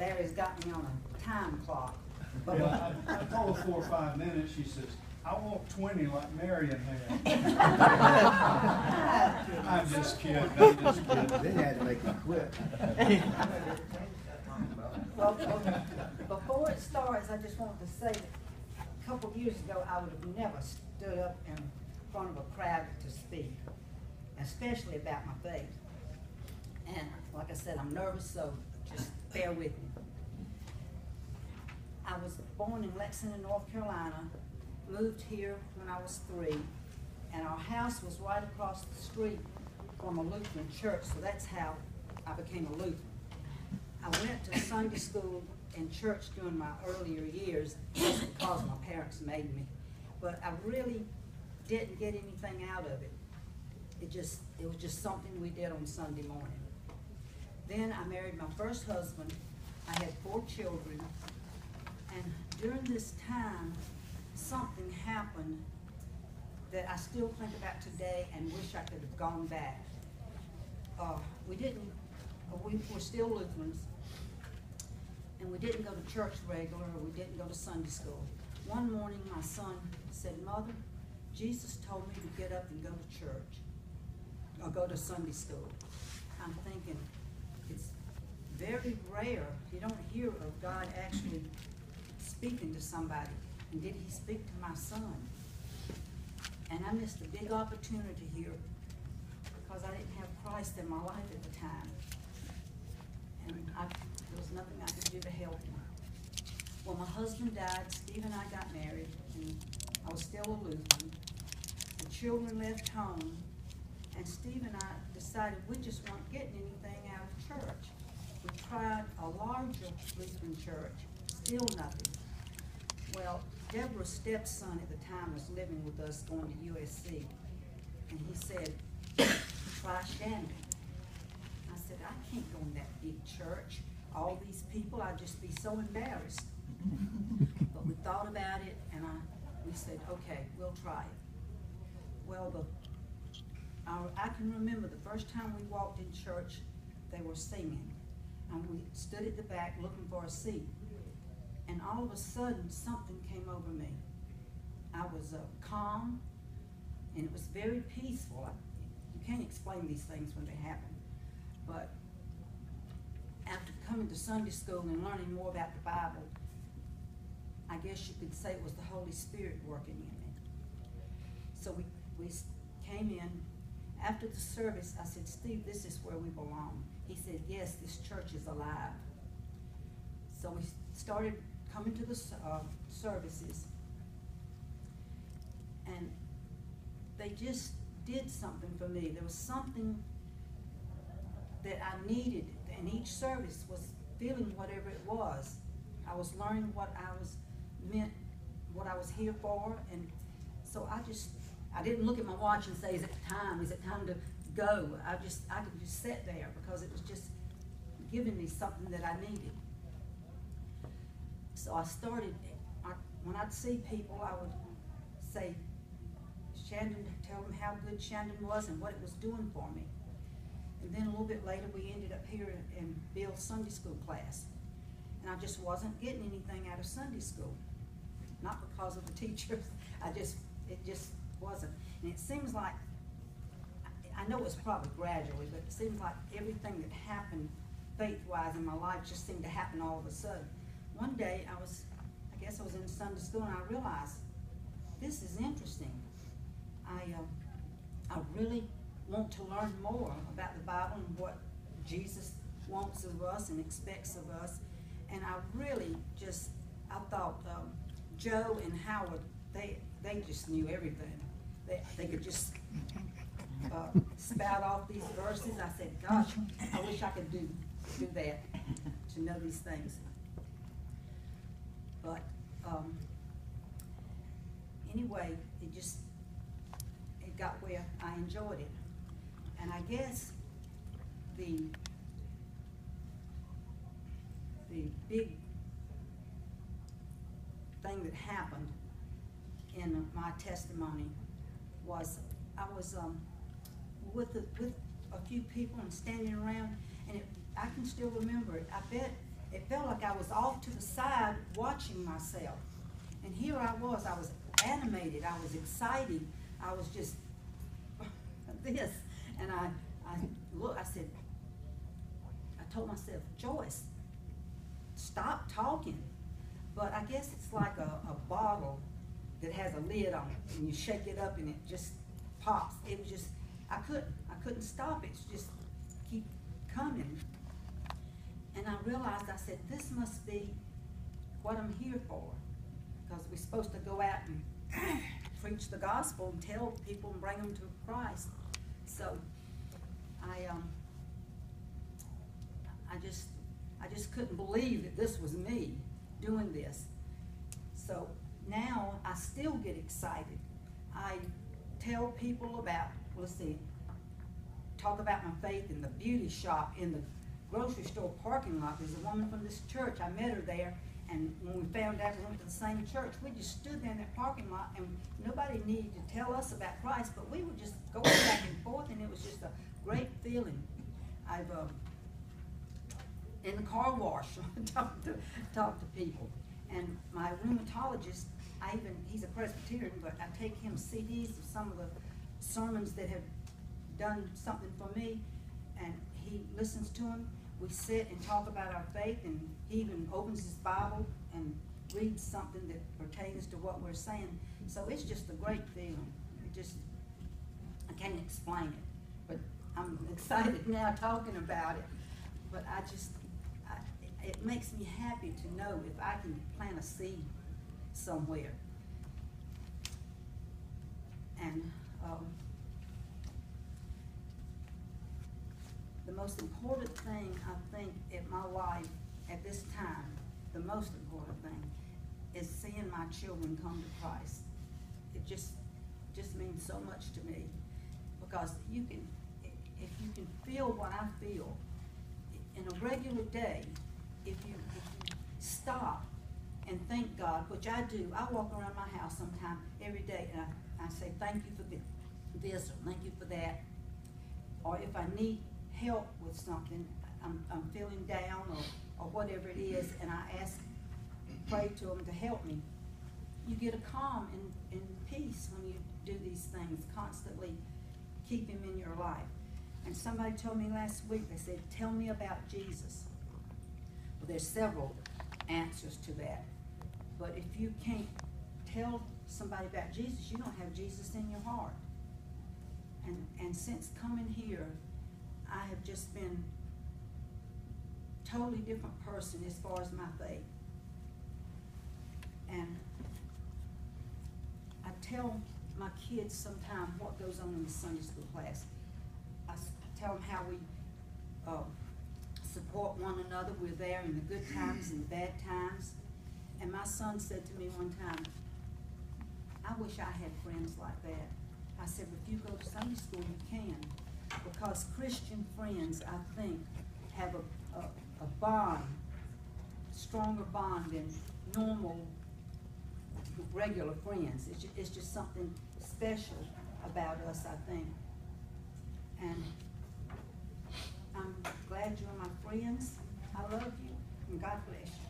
Larry's got me on a time clock. But Yeah, I told her 4 or 5 minutes. She says, I want 20 like Marion had. I'm just kidding. I'm just kidding. They had to make you quit. Well, before it starts, I just wanted to say that a couple of years ago, I would have never stood up in front of a crowd to speak, especially about my faith. And like I said, I'm nervous, so just bear with me. I was born in Lexington, North Carolina, moved here when I was 3, and our house was right across the street from a Lutheran church, so that's how I became a Lutheran. I went to Sunday school and church during my earlier years just because my parents made me, but I really didn't get anything out of it. It was just something we did on Sunday morning. Then I married my first husband. I had 4 children, and during this time, something happened that I still think about today and wish I could have gone back. We were still Lutherans, and we didn't go to church regular, or we didn't go to Sunday school. One morning, my son said, Mother, Jesus told me to get up and go to church, or go to Sunday school. I'm thinking, it's very rare. You don't hear of God actually speaking to somebody. And did he speak to my son? And I missed a big opportunity here because I didn't have Christ in my life at the time. And there was nothing I could do to help him. Well, my husband died, Steve and I got married, and I was still a Lutheran. The children left home, and Steve and I decided we just weren't getting anything out of church. We tried a larger Lutheran church, still nothing. Well, Deborah's stepson at the time was living with us going to USC, and he said, try Shandon. I said, I can't go in that big church. All these people, I'd just be so embarrassed. But we thought about it, and we said, okay, we'll try it. Well, I can remember the first time we walked in church, they were singing, and we stood at the back looking for a seat. And all of a sudden, something came over me. I was calm, and it was very peaceful. You can't explain these things when they happen. But after coming to Sunday school and learning more about the Bible, I guess you could say it was the Holy Spirit working in me. So we came in. After the service, I said, Steve, this is where we belong. He said, yes, this church is alive. So we started coming to the services, and they just did something for me. There was something that I needed, and each service was feeling whatever it was. I was learning what I was meant, what I was here for, and so I didn't look at my watch and say, is it time? Is it time to go? I could just sit there because it was just giving me something that I needed. So I started, when I'd see people, I would say, Shandon, tell them how good Shandon was and what it was doing for me. And then a little bit later, we ended up here in Bill's Sunday school class. And I just wasn't getting anything out of Sunday school. Not because of the teachers, it just wasn't. And it seems like, I know it's probably gradually, but it seems like everything that happened faith-wise in my life just seemed to happen all of a sudden. One day, I guess I was in Sunday school, and I realized, this is interesting. I really want to learn more about the Bible and what Jesus wants of us and expects of us. And I really I thought Joe and Howard, they just knew everything. They could just spout off these verses. I said, gosh, I wish I could do that, to know these things. But anyway, it got where I enjoyed it. And I guess the big thing that happened in my testimony was I was with a few people and standing around, and I can still remember it. I bet it felt like I was off to the side watching myself. And here I was animated, I was excited, I was just this. And I told myself, Joyce, stop talking. But I guess it's like a bottle that has a lid on it, and you shake it up and it just pops. It was just, I couldn't stop it. It's just keep coming. And I realized, I said, this must be what I'm here for. Because we're supposed to go out and preach the gospel and tell people and bring them to Christ. So I just couldn't believe that this was me doing this. So now I still get excited. I tell people about, talk about my faith in the beauty shop, in the grocery store parking lot. There's a woman from this church, I met her there, and when we found out we went to the same church, we just stood there in that parking lot, and nobody needed to tell us about Christ, but we were just going back and forth, and it was just a great feeling. I've in the car wash, talk to people, and my rheumatologist, he's a Presbyterian, but I take him CDs of some of the sermons that have done something for me, and he listens to them. We sit and talk about our faith, and he even opens his Bible and reads something that pertains to what we're saying. So it's just a great feeling. I can't explain it, but I'm excited now talking about it. But it makes me happy to know if I can plant a seed somewhere. And the most important thing, I think, in my life at this time, the most important thing, is seeing my children come to Christ. It just means so much to me, because if you can feel what I feel in a regular day, if you stop and thank God, which I do. I walk around my house sometime every day, and I say thank you for this, or thank you for that. Or if I need help with something, I'm feeling down, or whatever it is, and I pray to them to help me. You get a calm and peace when you do these things, constantly keep him in your life. And somebody told me last week, they said, tell me about Jesus. Well, there's several answers to that. But if you can't tell somebody about Jesus, you don't have Jesus in your heart. And since coming here, I have just been a totally different person as far as my faith. And I tell my kids sometimes what goes on in the Sunday school class. I tell them how we support one another. We're there in the good times and the bad times. And my son said to me one time, I wish I had friends like that. I said, if you go to Sunday school, you can. Because Christian friends, I think, have a bond, stronger bond than normal, regular friends. It's just something special about us, I think. And I'm glad you're my friends. I love you, and God bless you.